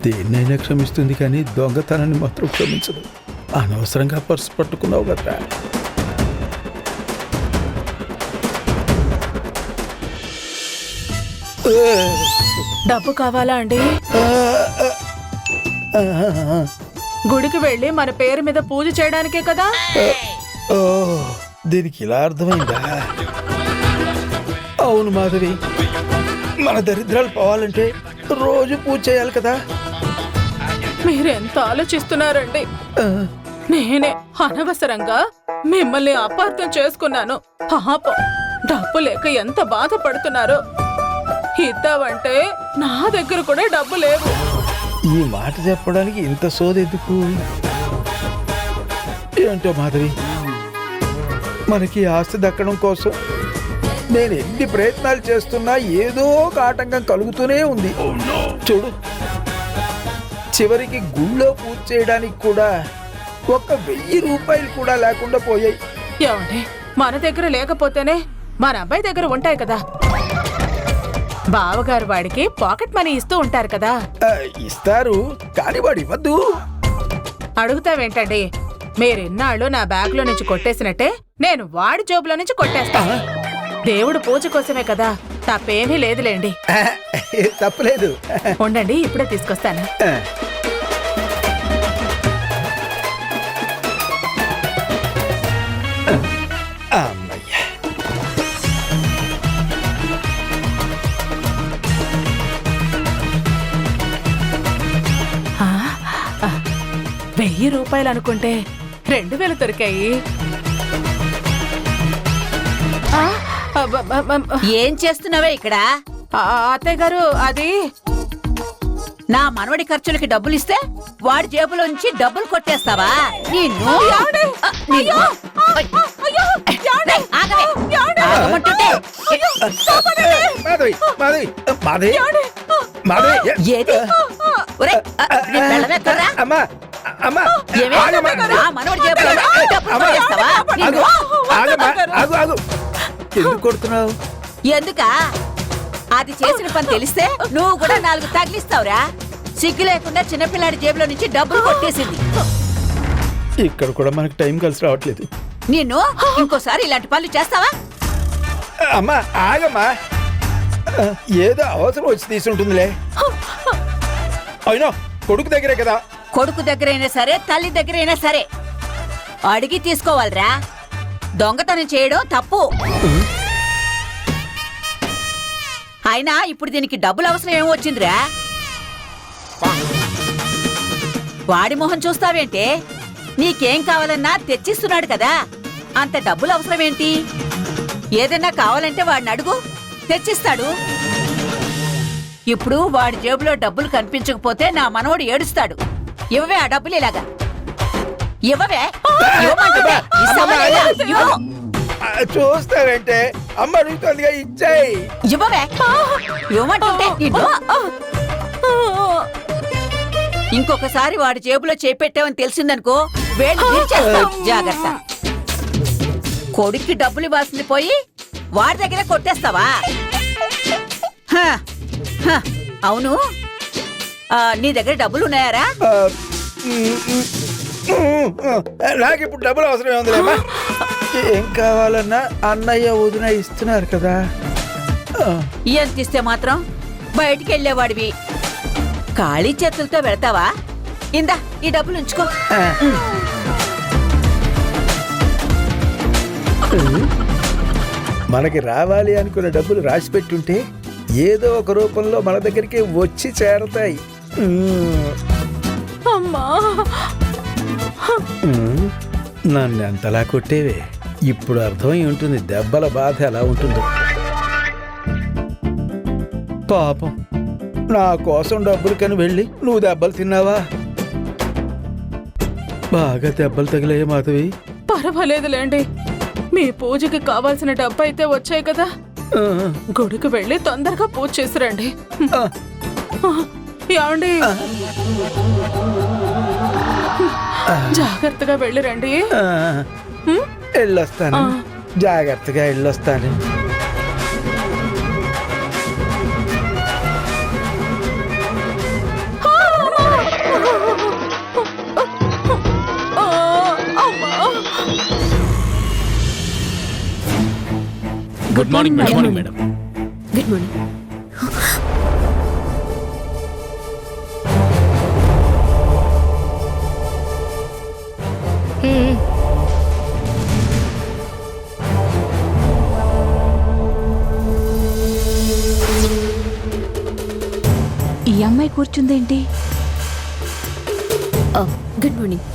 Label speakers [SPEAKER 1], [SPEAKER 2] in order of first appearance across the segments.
[SPEAKER 1] దేన్నైనా క్షమిస్తుంది కానీ దొంగతనాన్ని మాత్రం క్షమించదు. అనవసరంగా పర్సు పట్టుకున్నావు కదా.
[SPEAKER 2] డబ్బు కావాలా అండి? గుడికి వెళ్ళి మన పేరు మీద పూజ చేయడానికే కదా.
[SPEAKER 1] ఓ, దీనికి ఇలా అర్థమైందా? అవును మాధవి, మన దరిద్రాలు పోవాలంటే రోజు పూజ చేయాలి కదా.
[SPEAKER 2] మీరెంత ఆలోచిస్తున్నారండి. నేనే అనవసరంగా మిమ్మల్ని అపార్థం చేసుకున్నాను. పాపం డబ్బు లేక ఎంత బాధపడుతున్నారో. ఇద్దామంటే నా దగ్గర కూడా డబ్బు లేవు.
[SPEAKER 1] ఈ మాట చెప్పడానికి ఇంత సోదెందుకు? ఏంటో మాధవి, మనకి ఆస్తి దక్కడం కోసం నేను ఎన్ని ప్రయత్నాలు చేస్తున్నా ఏదో ఒక ఆటంకం కలుగుతూనే ఉంది. చూడు, చివరికి గుళ్ళో పూజ చేయడానికి కూడా 1000 రూపాయలు కూడా లేకుండా పోయాయి.
[SPEAKER 2] ఏమండి, మన దగ్గర లేకపోతేనే మన అబ్బాయి దగ్గర ఉంటాయి కదా. బావగారు వాడికి పాకెట్ మనీ ఇస్తూ ఉంటారు కదా.
[SPEAKER 1] ఇస్తారు, కానీ వాడు ఇవ్వద్దు.
[SPEAKER 2] అడుగుతావేంటండి? మీరిన్నాళ్ళు నా బ్యాగ్ లో నుంచి కొట్టేసినట్టే నేను వాడి జోబులో నుంచి కొట్టేస్తా. దేవుడు పూజ కోసమే కదా, తప్పేమీ లేదులేండి.
[SPEAKER 1] తప్పలేదు.
[SPEAKER 2] ఉండండి, ఇప్పుడే తీసుకొస్తాను.
[SPEAKER 1] అమ్మయ్యా,
[SPEAKER 2] 1000 రూపాయలు అనుకుంటే 2000 దొరికాయి.
[SPEAKER 3] ఏం చేస్తున్నావే ఇక్కడ?
[SPEAKER 2] అత్తయ్య గారు, అది
[SPEAKER 3] నా మనవడి ఖర్చులకి డబ్బులు ఇస్తే వాడి జేబులోంచి డబ్బులు కొట్టేస్తావా? మనవడి జేబులో డబ్బులు కొట్టేస్తావా?
[SPEAKER 1] ఎందుకు కొడుతున్నావు?
[SPEAKER 3] ఎందుకా? అది చేసిన పని తెలిస్తే నువ్వు కూడా 4 తగిలిస్తావురా. సిగ్గు లేకుండా చిన్నపిల్లాడి జేబులో నుంచి డబ్బులు కొట్టేసింది.
[SPEAKER 1] ఇక్కడ కూడా మనకు టైం కలిసి రావట్లేదు.
[SPEAKER 3] నిన్ను ఇంకోసారి ఇలాంటి పనులు చేస్తావా?
[SPEAKER 1] అమ్మా ఆగమ్మా, ఏదో అవసరం వచ్చి తీసుంటుందిలే. అయినా కొడుకు దగ్గరే కదా.
[SPEAKER 3] కొడుకు దగ్గరైనా సరే, తల్లి దగ్గరైనా సరే అడిగి తీసుకోవాలిరా. దొంగతనం చేయడం తప్పు. అయినా ఇప్పుడు దీనికి డబ్బులు అవసరం ఏమొచ్చిందిరా? వాడి మొహం చూస్తావేంటే? నీకేం కావాలన్నా తెచ్చిస్తున్నాడు కదా, అంత డబ్బులు అవసరమేంటి? ఏదన్నా కావాలంటే వాడిని అడుగు, తెచ్చిస్తాడు. ఇప్పుడు వాడి జేబులో డబ్బులు కనిపించకపోతే నా మనవడు ఏడుస్తాడు. ఇవ్వవే ఆ డబ్బులు, ఇలాగా ఇవ్వవే.
[SPEAKER 1] చూస్తావంటే అమ్మ అడుగుతుందిగా, ఇచ్చాయి.
[SPEAKER 3] ఇవ్వవే, ఇవ్వమంటుంటే. ఇంకొకసారి వాడి జేబులో చేపెట్టావని తెలిసిందనుకో, వేళ్ళు తీర్చేస్తావు. జాగ్రత్త. కొడుక్కి డబ్బులు ఇవ్వాల్సింది పోయి వాడి దగ్గర కొట్టేస్తావా? అవును, నీ దగ్గర డబ్బులు ఉన్నాయారా?
[SPEAKER 1] నాకు ఇప్పుడు డబ్బులు అవసరం ఏముందిలేమ్మా. ఏం కావాలన్నా అన్నయ్య వదిన ఇస్తున్నారు కదా.
[SPEAKER 3] ఎంత ఇస్తే మాత్రం బయటికి వెళ్ళేవాడివి ఖాళీ చేతులతో వెళ్తావా? ఇందా ఈ డబ్బులు ఉంచుకో.
[SPEAKER 1] మనకి రావాలి అనుకున్న డబ్బులు రాసి పెట్టుంటే ఏదో ఒక రూపంలో మన దగ్గరికి వచ్చి చేరతాయి.
[SPEAKER 2] అమ్మా,
[SPEAKER 1] నన్ను ఎంతలా కొట్టేవే. ఇప్పుడు అర్థమై ఉంటుంది దెబ్బల బాధ ఎలా ఉంటుందో. పాపం, నా కోసం డబ్బులు కని వెళ్ళి నువ్వు దెబ్బలు తిన్నావా? బాగా దెబ్బలు తగిలాయే మాధవి.
[SPEAKER 2] పర్వాలేదులేండి, మీ పూజకి కావాల్సిన డబ్బు అయితే వచ్చాయి కదా. గుడికి వెళ్ళి తొందరగా పూజ చేసిరండి. ఏమండి, జాగ్రత్తగా వెళ్ళిరండి.
[SPEAKER 1] వెళ్ళొస్తాను, జాగ్రత్తగా వెళ్ళొస్తాను.
[SPEAKER 4] Good morning madam.
[SPEAKER 5] Good morning madam.
[SPEAKER 6] Good morning.
[SPEAKER 5] ఈ అమ్మాయి కూర్చుందేంటి?
[SPEAKER 6] Good morning.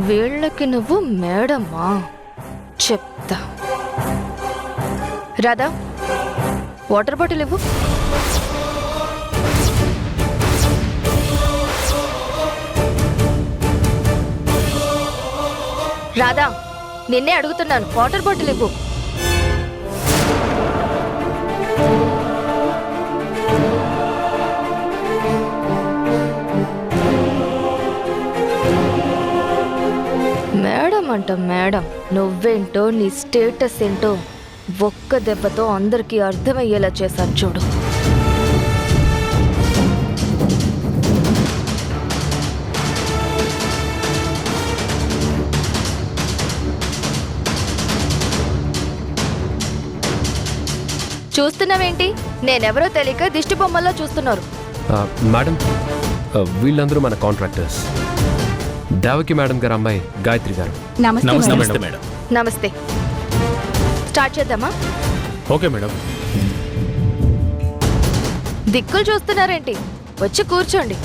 [SPEAKER 7] వీళ్ళకి నువ్వు మేడమ్మా? చెప్తా. రాధా, వాటర్ బాటిల్ ఇవ్వు. రాధా, నిన్నే అడుగుతున్నాను, వాటర్ బాటిల్ ఇవ్వు. మేడం అంట మేడం, నువ్వేంటో నీ స్టేటస్ ఏంటో ఒక్క దెబ్బతో అందరికీ అర్థమయ్యేలా చేశాను చూడు. చూస్తున్నావేంటి? నేనెవరో తెలియక దిష్టి బొమ్మల్లో చూస్తున్నారు.
[SPEAKER 4] మేడం, వీళ్ళందరూ మన కాంట్రాక్టర్స్. దేవకి మేడం గారు అమ్మాయి గాయత్రి గారు.
[SPEAKER 5] నమస్తే
[SPEAKER 4] నమస్తే
[SPEAKER 5] మేడం.
[SPEAKER 4] మేడం.
[SPEAKER 7] నమస్తే. స్టార్ట్ చేద్దామా?
[SPEAKER 4] Okay madam.
[SPEAKER 7] దిక్కులు చూస్తున్నారేంటి? వచ్చి కూర్చోండి.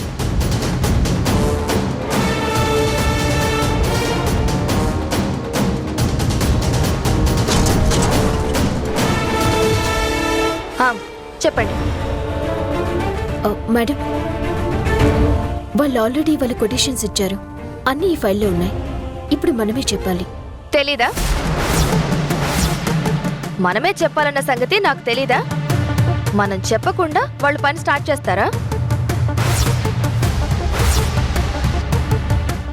[SPEAKER 7] చెప్పండి.
[SPEAKER 6] మేడం, వాళ్ళు ఆల్రెడీ వాళ్ళ కొటేషన్స్ ఇచ్చారు. అన్నీ ఈ ఫైల్లో ఉన్నాయి. ఇప్పుడు మనమే చెప్పాలి.
[SPEAKER 7] తెలీదా? మనమే చెప్పాలన్న సంగతి నాకు తెలీదా? మనం చెప్పకుండా వాళ్ళు పని స్టార్ట్ చేస్తారా?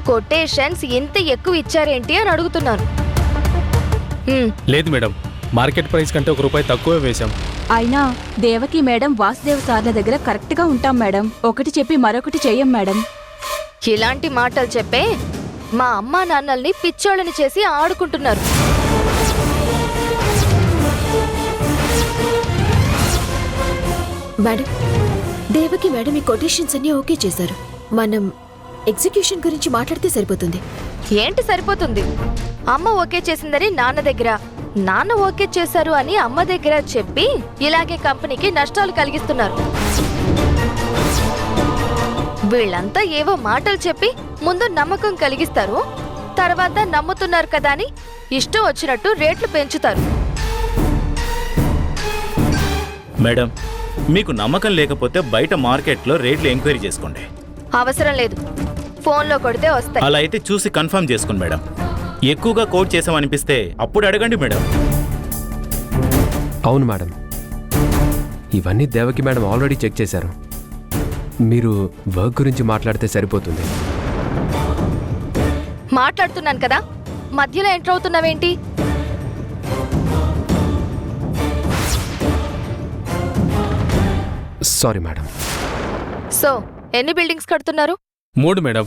[SPEAKER 7] కొటేషన్స్ ఇంత ఎక్కువ ఇచ్చారేంటి అని అడుగుతున్నాను.
[SPEAKER 8] లేదు మేడం, మార్కెట్ ప్రైస్ కంటే ₹1 తక్కువే వేశాం.
[SPEAKER 5] అయినా దేవకి మేడం వాసుదేవ్ సార్ల దగ్గర కరెక్ట్ గా ఉంటాం మేడం. ఒకటి చెప్పి మరొకటి చెయ్యం మేడం.
[SPEAKER 7] ఇలాంటి మాటలు చెప్పే మా అమ్మా నాన్నల్ని పిచ్చోళ్ళని చేసి ఆడుకుంటున్నారు.
[SPEAKER 6] మేడం, దేవకి మేడం ఈ కొటేషన్స్ అన్ని ఓకే చేశారు. మనం ఎగ్జిక్యూషన్ గురించి మాట్లాడితే సరిపోతుంది.
[SPEAKER 7] ఏంటి సరిపోతుంది? అమ్మ ఓకే చేసిందని నాన్న దగ్గర, నాన్న ఓకే చేశారు అని అమ్మ దగ్గర చెప్పి ఇలాగే కంపెనీకి నష్టాలు కలిగిస్తున్నారు. వీళ్ళంతా ఏవో మాటలు చెప్పి ముందు నమ్మకం కలిగిస్తారు, తర్వాత నమ్ముతున్నారు కదా అని ఇష్టం వచ్చినట్టు రేట్లు పెంచుతారు.
[SPEAKER 9] మేడం, మీకు నమ్మకం లేకపోతే బయట మార్కెట్లో రేట్లు ఎంక్వైరీ చేసుకోండి.
[SPEAKER 7] అవసరం లేదు, ఫోన్లో కొడితే వస్తాయి.
[SPEAKER 9] అలా అయితే చూసి కన్ఫర్మ్ చేసుకోండి మేడం. ఎక్కువగా కోట్ చేసామనిపిస్తే అప్పుడు అడగండి మేడం.
[SPEAKER 4] అవును మేడం, ఇవన్నీ దేవకి మేడం ఆల్రెడీ చెక్ చేశారు. మీరు వర్క్ గురించి మాట్లాడితే సరిపోతుంది.
[SPEAKER 7] మాట్లాడుతున్నాను కదా, మధ్యలో ఎంటర్ అవుతున్నావేంటి?
[SPEAKER 4] Sorry madam.
[SPEAKER 7] సో ఎన్ని బిల్డింగ్స్ కడుతున్నారు?
[SPEAKER 8] 3 మేడం.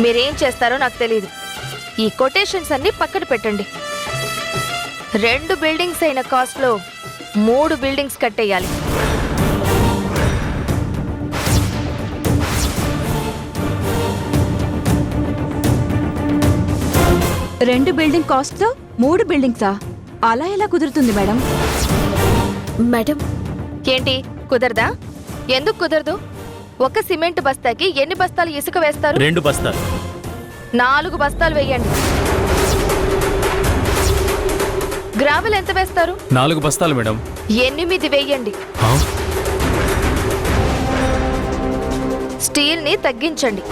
[SPEAKER 7] మీరేం చేస్తారో నాకు తెలియదు. ఈ కొటేషన్స్ అన్ని పక్కన పెట్టండి. 2 బిల్డింగ్స్ అయిన కాస్ట్లో 3 బిల్డింగ్స్ కట్టేయాలి.
[SPEAKER 5] రెండు బిల్డింగ్ కాస్ట్ తో 3 బిల్డింగ్సా? అలా ఎలా కుదురుతుంది మేడం?
[SPEAKER 6] మేడం,
[SPEAKER 7] ఏంటి కుదరదా? ఎందుకు కుదరదు? ఒక సిమెంట్ బస్తాకి ఎన్ని బస్తాలు ఇసుక వేస్తారు?
[SPEAKER 9] 2 బస్తాలు.
[SPEAKER 7] 4 బస్తాలు వేయండి. గ్రావెల్ ఎంత వేస్తారు?
[SPEAKER 8] 4 బస్తాలు మేడం.
[SPEAKER 7] 8 వేయండి. స్టీల్ ని తగ్గించండి.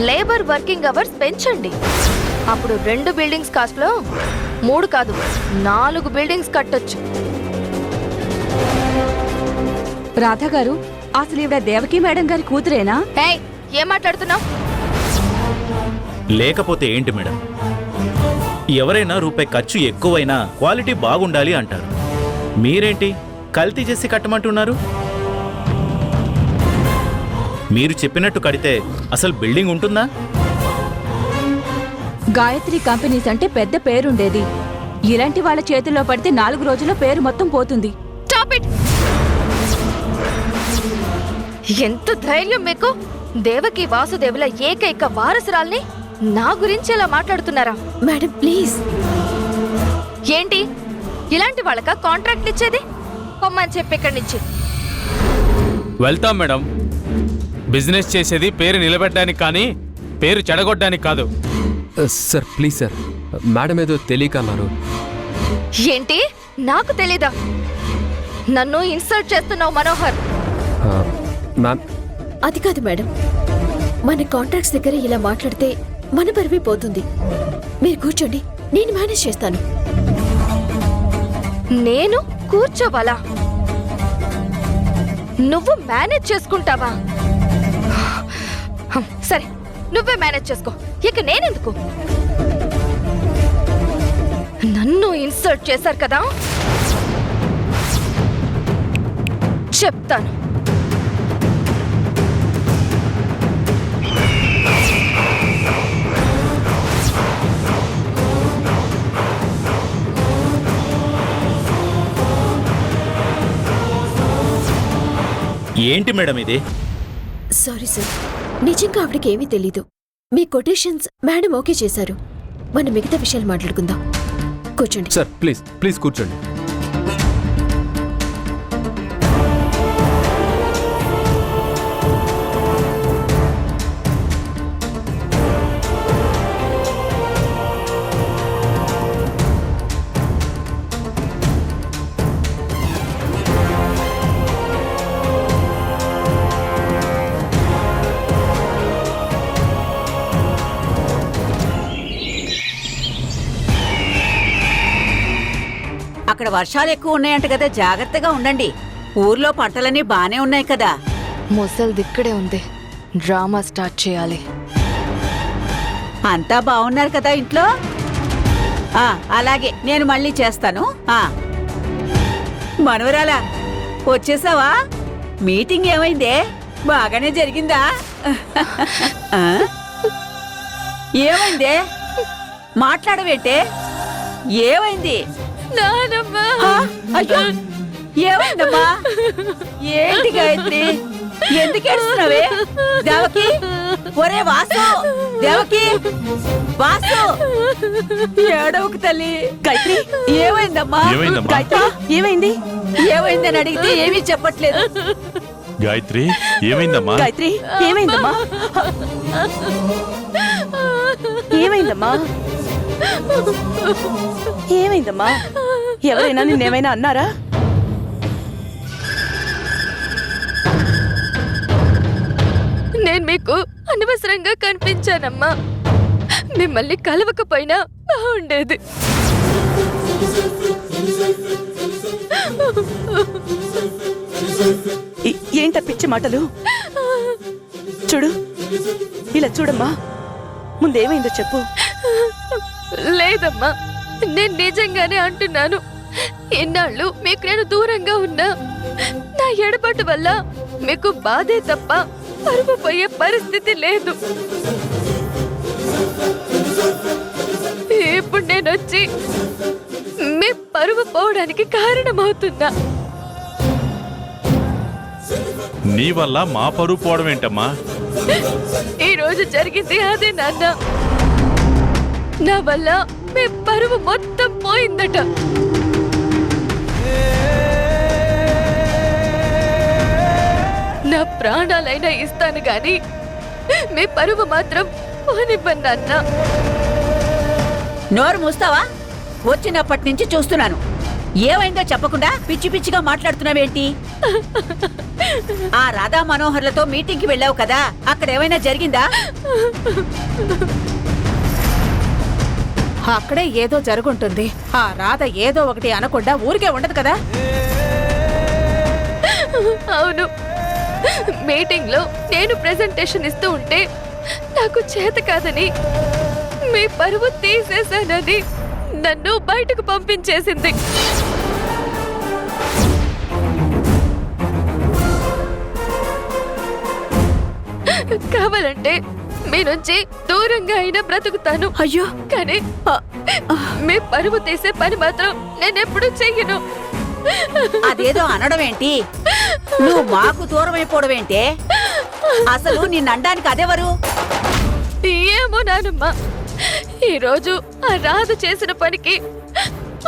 [SPEAKER 7] లేబర్ వర్కింగ్ అవర్స్ పెంచండి. అప్పుడు 2 బిల్డింగ్స్ కాస్ట్ లో 3 కాదు 4 బిల్డింగ్స్ కట్టొచ్చు.
[SPEAKER 5] రాధా గారు, అసలు ఈవిడ దేవకి మేడం గారి కూతురేనా?
[SPEAKER 7] ఏయ్, ఏం మాట్లాడుతున్నావు?
[SPEAKER 9] లేకపోతే ఏంటి మేడం, ఎవరైనా రూపాయి ఖర్చు ఎక్కువైనా క్వాలిటీ బాగుండాలి అంటారు. మీరేంటి కల్తీ చేసి కట్టమంటున్నారు? మీరు చెప్పినట్టు కడితే అసలు బిల్డింగ్ ఉంటుందా?
[SPEAKER 5] గాయత్రి కంపెనీస్ అంటే పెద్ద పేరుండేది. ఇలాంటి వాళ్ళ చేతుల్లో పడితే 4 రోజుల్లో పేరు మొత్తం పోతుంది.
[SPEAKER 7] Stop it! ఎంత ధైర్యం మీకు? దేవకి వాసుదేవుల ఏకైక వారసురాల్ని నా గురించి ఎలా మాట్లాడుతున్నారా?
[SPEAKER 6] Madam please.
[SPEAKER 7] ఏంటి ఇలాంటి వాళ్ళక కాంట్రాక్ట్ ఇచ్చేది? పొమ్మని చెప్పి ఇక్కడి నుంచి.
[SPEAKER 8] వెళ్తాం మేడం. బిజినెస్ చేసేది పేరు నిలబెట్టడానికి కానీ పేరు చెడగొట్టడానికి కాదు.
[SPEAKER 4] సార్ ప్లీజ్ సార్, మేడం ఏదో తెలియక అన్నారు.
[SPEAKER 7] ఏంటి నాకు తెలీదా? నన్ను ఇన్సల్ట్ చేస్తున్నావు మనోహర్.
[SPEAKER 4] మ్యామ్,
[SPEAKER 6] అది కాదు మేడం, మన కాంట్రాక్ట్స్ దగ్గర ఇలా మాట్లాడితే మన పరువే పోతుంది. మీరు కూర్చోండి, నేను మేనేజ్ చేస్తాను.
[SPEAKER 7] నేను కూర్చోవాలా? నువ్వు మేనేజ్ చేసుకుంటావా? సరే, నువ్వే మేనేజ్ చేసుకో. ఇక నేనెందుకు? నన్ను ఇన్సల్ట్ చేశారు కదా, చెప్తాను.
[SPEAKER 9] ఏంటి మేడం ఇది?
[SPEAKER 6] సారీ సార్, నిజంగా ఆవిడకి ఏమీ తెలీదు. మీ కొటేషన్స్ మేడం ఓకే చేశారు. మనం మిగతా విషయాలు మాట్లాడుకుందాం. కూర్చోండి.
[SPEAKER 4] సార్ ప్లీజ్ ప్లీజ్ కూర్చోండి.
[SPEAKER 3] అక్కడ వర్షాలు ఎక్కువ ఉన్నాయంట కదా, జాగ్రత్తగా ఉండండి. ఊర్లో పంటలన్నీ బానే ఉన్నాయి కదా.
[SPEAKER 7] ముసల్ దిక్కడే ఉంది. డ్రామా స్టార్ట్ చేయాలి.
[SPEAKER 3] అంతా బాగున్నారు కదా ఇంట్లో? అలాగే, నేను మళ్ళీ చేస్తాను. మనవరాలా, వచ్చేసావా? మీటింగ్ ఏమైందే? బాగానే జరిగిందా? ఏమైందే? మాట్లాడవేంటే? ఏమైంది? అయ్యో, ఏమైందమ్మా? ఏంటి గాయత్రి, ఎందుకు ఏడుస్తున్నావే? దేవకి, ఒరే వాసు, దేవకి, వాసు, ఏడవకు తల్లి. గాయత్రి, ఏమైందమ్మా? గాయత్రి, ఏమైంది? ఏమైందని అడిగితే ఏమీ చెప్పట్లేదు.
[SPEAKER 10] గాయత్రి, ఏమైందమ్మా?
[SPEAKER 5] గాయత్రి, ఏమైందమ్మా? ఏమైందమ్మా? ఏమైందమ్మా? ఎవరైనా నిన్నేమైనా అన్నారా?
[SPEAKER 7] నేను మీకు అనవసరంగా కనిపించానమ్మా. మిమ్మల్ని కలవకపోయినా బాగుండేది.
[SPEAKER 5] ఏంట పిచ్చి మాటలు? చూడు, ఇలా చూడమ్మా. ముందేమైందో చెప్పు.
[SPEAKER 7] లేదమ్మా, నేను నిజంగానే అంటున్నాను. ఎన్నాళ్ళు మీకు నేను దూరంగా ఉన్నా, నా ఎడబాటు వల్ల మీకు బాధే తప్ప పరువు పోయే పరిస్థితి లేదు. ఇప్పుడు నేను వచ్చి మీ పరువు పోవడానికి కారణమవుతున్నా.
[SPEAKER 10] నీ వల్ల మా పరువు పోవడం ఏంటమ్మా?
[SPEAKER 7] ఈ రోజు జరిగింది అదే నాన్న. నా వల్ల మీ పరువు మొత్తం పోయిందట. నా ప్రాణాలైనా ఇస్తాను గాని మీ పరువు మాత్రం పోనివ్వండి నాన్న.
[SPEAKER 3] నోరు మూస్తావా? వచ్చినప్పటి నుంచి చూస్తున్నాను. ఏమైందో చెప్పకుండా పిచ్చి పిచ్చిగా మాట్లాడుతున్నావేంటి? ఆ రాధా మనోహర్లతో మీటింగ్కి వెళ్ళావు కదా, అక్కడ ఏమైనా జరిగిందా?
[SPEAKER 2] అక్కడే ఏదో జరుగుంటుంది. ఆ రాధ ఏదో ఒకటి అనకుండా ఊరికే ఉండదు కదా.
[SPEAKER 7] అవును, మీటింగ్ లో నేను ప్రెజెంటేషన్ ఇస్తూ ఉంటే నాకు చేత కాదని, మీ పరువు తీసేశానని నన్ను బయటకు పంపించేసింది. కావాలంటే మీ నుంచి దూరంగా అయినా బ్రతుకుతాను.
[SPEAKER 3] అయ్యో
[SPEAKER 7] కానీ మీ పరువు తీసే పని మాత్రం నేనెప్పుడు చెయ్యను.
[SPEAKER 3] అదేదో అనడం ఏంటి? నువ్వు మాకు దూరం అయిపోవడం ఏంటే? అసలు నిన్నండానికి అదెవరు?
[SPEAKER 7] ఏమో నానమ్మా, ఈరోజు ఆ రాధ చేసిన పనికి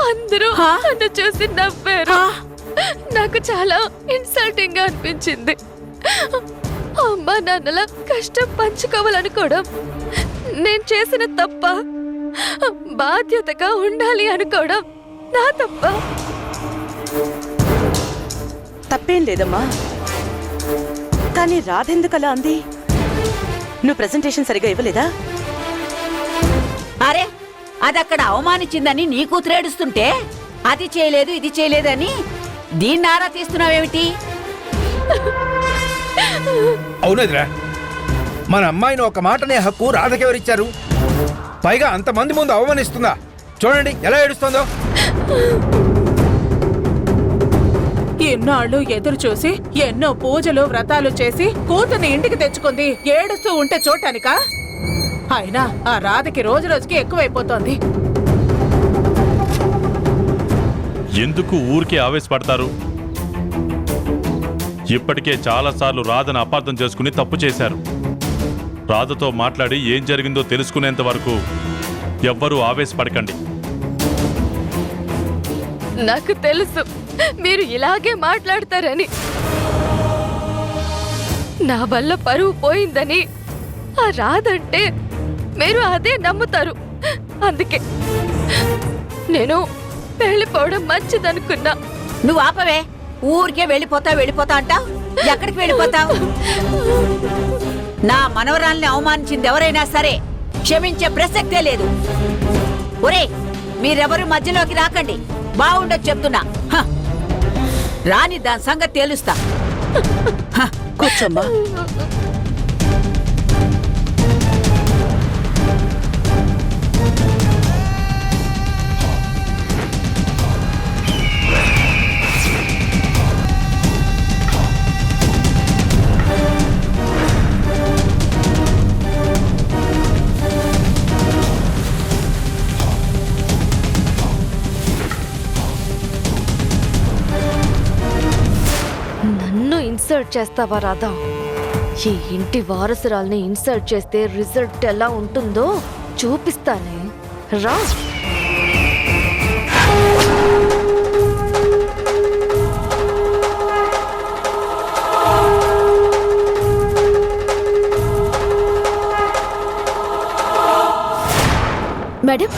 [SPEAKER 7] అందరూ నన్ను చూసి నవ్వారు. నాకు చాలా ఇన్సల్టింగ్ గా అనిపించింది. అమ్మా నాన్నల కష్టం పంచుకోవాలనుకోవడం నేను చేసిన తప్ప, బాధ్యతగా ఉండాలి అనుకోవడం నా తప్ప.
[SPEAKER 11] తప్పేం లేదమ్మా, కానీ రాధెందుకలా అంది? నువ్వు ప్రెజెంటేషన్ సరిగా ఇవ్వలేదా?
[SPEAKER 3] అరే, అదక్కడ అవమానించిందని నీ కూతురు ఏడుస్తుంటే అది చేయలేదు ఇది చేయలేదని దీన్ని ఆరా తీస్తున్నావేమిటి?
[SPEAKER 1] అవునదిరా, మన అమ్మాయిని ఒక మాటనే హక్కు రాధకెవరిచ్చారు? పైగా అంతమంది ముందు అవమానిస్తుందా? చూడండి ఎలా ఏడుస్తుందో.
[SPEAKER 2] ఎన్నాళ్ళు ఎదురు చూసి ఎన్నో పూజలు వ్రతాలు చేసి కూతుర్ని ఇంటికి తెచ్చుకుంది. ఏడుస్తూ ఉంటే చూడటానికా? అయినా ఆ రాధకి రోజు రోజుకి ఎక్కువైపోతోంది.
[SPEAKER 10] ఎందుకు ఊరికే ఆవేశపడతారు? ఇప్పటికే చాలాసార్లు రాధను అపార్థం చేసుకుని తప్పు చేశారు. రాధతో మాట్లాడి ఏం జరిగిందో తెలుసుకునేంత వరకు ఎవ్వరూ ఆవేశపడకండి.
[SPEAKER 7] నాకు తెలుసు మీరు ఇలాగే మాట్లాడతారని. నా వల్ల పరువు పోయిందని ఆ రాదంటే మీరు అదే నమ్ముతారు. అందుకే నేను వెళ్ళిపోవడం మంచిదనుకున్నా.
[SPEAKER 3] నువ్వు ఆపవే. ఊరికే వెళ్ళిపోతా అంటావు. ఎక్కడికి వెళ్ళిపోతావు? నా మనవరాల్ని అవమానించింది ఎవరైనా సరే క్షమించే ప్రసక్తే లేదు. ఒరే, మీరెవరు మధ్యలోకి రాకండి. బాగుండదు చెప్తున్నా. రాని దాని సంగతి తేలుస్తా.
[SPEAKER 11] కూర్చోమ్మా.
[SPEAKER 7] ఇన్సల్ట్ చేస్తావా రాధా? ఈ ఇంటి వారసురాల్ని ఇన్సల్ట్ చేస్తే రిజల్ట్ ఎలా ఉంటుందో చూపిస్తానే. రా.
[SPEAKER 6] Madam,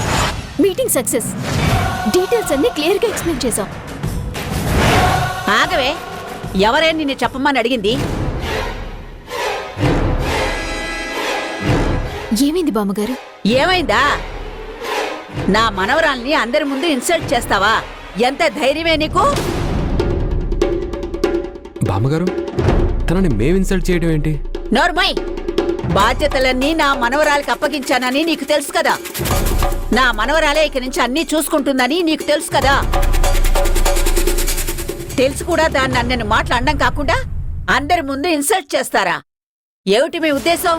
[SPEAKER 6] meeting success. డీటెయిల్స్ అన్ని క్లియర్ గా ఎక్స్ప్లెయిన్ చేశాం.
[SPEAKER 3] ఆగవే, ఎవరే నిన్ను చెప్పమని అడిగింది?
[SPEAKER 6] ఏమైంది బామ్మగారు?
[SPEAKER 3] ఏమైందా? నా మనవరాల్ని అందరి ముందు ఇన్సల్ట్ చేస్తావా? ఎంత ధైర్యమే నీకు?
[SPEAKER 4] బామ్మగారు, తనని మేము ఇన్సల్ట్ చేయడం ఏంటి?
[SPEAKER 3] నోర్మై, బాధ్యతలన్నీ నా మనవరాలకి అప్పగించానని నీకు తెలుసు కదా. నా మనవరాలే ఇక నుంచి అన్నీ చూసుకుంటుందని నీకు తెలుసు కదా. తెలుసు కూడా దాన్ని అన్నను మాటలు అనడం కాకుండా అందరి ముందు ఇన్సల్ట్ చేస్తారా? ఏమిటి మీ ఉద్దేశం?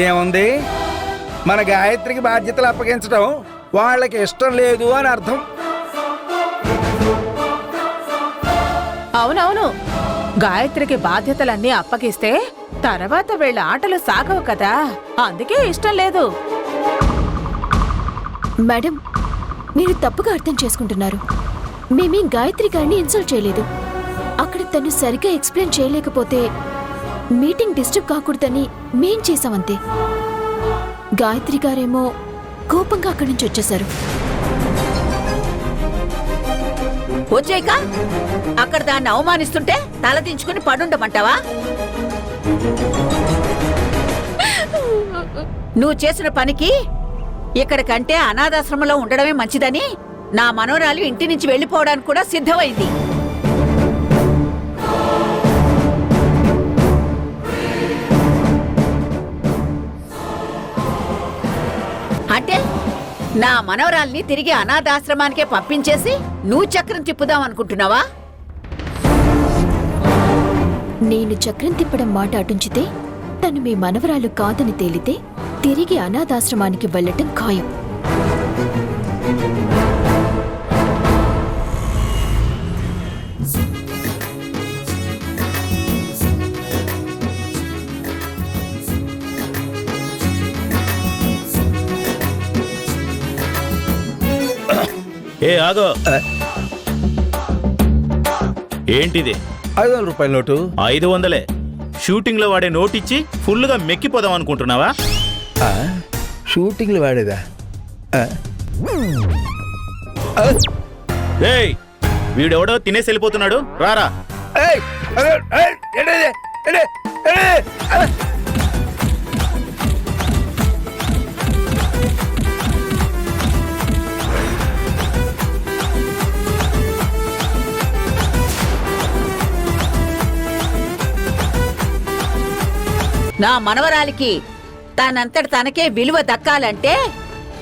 [SPEAKER 1] ఏముంది, మన గాయత్రికి బాధ్యతలు అప్పగించడం వాళ్ళకి ఇష్టం లేదు అని అర్థం.
[SPEAKER 2] అవునవును, గాయత్రికి బాధ్యతలన్నీ అప్పగిస్తే తర్వాత వీళ్ళ ఆటలు సాగవు కదా, అందుకే ఇష్టం లేదు.
[SPEAKER 6] మేడం, మీరు తప్పుగా అర్థం చేసుకుంటున్నారు. మేమేం గాయత్రి గారిని ఇన్సల్ట్ చేయలేదు. అక్కడ తను సరిగ్గా ఎక్స్ప్లెయిన్ చేయలేకపోతే మీటింగ్ డిస్టర్బ్ కాకూడదని మేం చేశామంతే. గాయత్రి గారేమో కోపంగా అక్కడి నుంచి వచ్చేశారు.
[SPEAKER 3] వచ్చాక అక్కడ దాన్ని అవమానిస్తుంటే తలదించుకుని పడుండమంటావా? నువ్వు చేసిన పనికి ఇక్కడ కంటే అనాథాశ్రమంలో ఉండడమే మంచిదని నా మనవరాలు ఇంటి నుంచి వెళ్లిపోవడానికి కూడా సిద్ధమైంది. అంటే నా మనవరాల్ని తిరిగి అనాథాశ్రమానికే పంపించేసి నువ్వు చక్రం తిప్పుదాం అనుకుంటున్నావా?
[SPEAKER 6] నేను చక్రం తిప్పడం మాట అటుంచితే తను మీ మనవరాలు కాదని తేలితే తిరిగి అనాథాశ్రమానికి వెళ్ళటం ఖాయం.
[SPEAKER 9] ఏ ఆగో, ఏంటిది?
[SPEAKER 1] 500 రూపాయల నోటు.
[SPEAKER 9] 500 షూటింగ్ లో వాడే నోట్ ఇచ్చి ఫుల్గా మెక్కిపోదాం అనుకుంటున్నావా?
[SPEAKER 1] షూటింగ్లు వాడేదా?
[SPEAKER 9] ఏయ్, వీడెవడో తినేసి వెళ్ళిపోతున్నాడు, రారా.
[SPEAKER 3] నా మనవరాలికి తనంతట తనకే విలువ దక్కాలంటే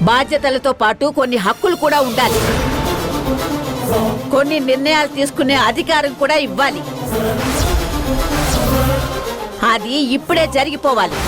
[SPEAKER 3] బాధ్యతలతో పాటు కొన్ని హక్కులు కూడా ఉండాలి. కొన్ని నిర్ణయాలు తీసుకునే అధికారం కూడా ఇవ్వాలి. అది ఇప్పుడే జరిగిపోవాలి.